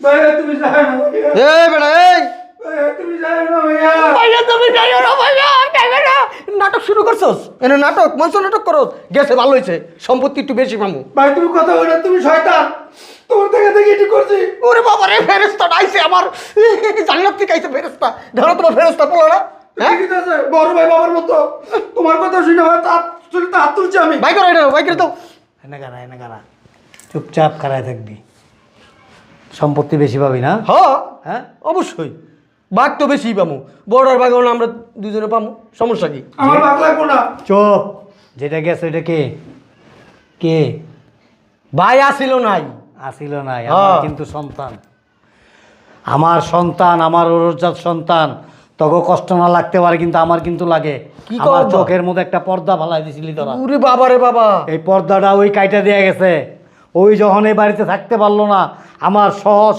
ভাইয়া তুমি যাও না ভাইয়া। এই বেটা এই ভাইয়া তুমি যাও না ভাইয়া। ভাইয়া তুমি যাইও না ভাইয়া, যাইবে না। নাটক শুরু করছস, এনে নাটক মঞ্চ নাটক করস। গেছে ভালো হয়েছে, সম্পত্তি একটু বেশি পামু। ভাই তুমি কথা বলো না, তুমি শয়তান। তোমার থেকে থেকে এটি করছি। ওরে বাবা রে, ফেরেশতা আইছে আমার, জান্নাত থেকে আইছে ফেরেশতা। ধরো তোমার ফেরেশতা পড়লো না, হ্যাঁ? ঠিকই তো আছে, বড় ভাই বাবার মতো। তোমার কথা শুনে ভাই হাত তুলছি আমি। ভাই করে ভাই করে দাও। এনে কারা চুপচাপ খাড়ায় থাকবি। সম্পত্তি বেশি পাবি না? হ্যাঁ হ্যাঁ, অবশ্যই, বাঘ তো বেশি পামু। বড়ার বাঘ হলে আমরা দুজনে পামু, সমস্যা কি? আমার ভাগ লাগবো না। চুপ। যেটা গেছে ওইটা কে? কে ভাই আসিল নাই। আসিল নাই? আমার কিন্তু সন্তান, আমার সন্তান, আমার ওরজাত সন্তান। তোকে কষ্ট না লাগতে পারে, কিন্তু আমার কিন্তু লাগে। কি আমার করবা? চোখের মধ্যে একটা পর্দা ফালাই দিছিলি তোরা। ওরে বাবা রে বাবা, এই পর্দাটা ওই কাইটা দেয়া গেছে। ওই যখন এই বাড়িতে থাকতে পারলো না, আমার সহজ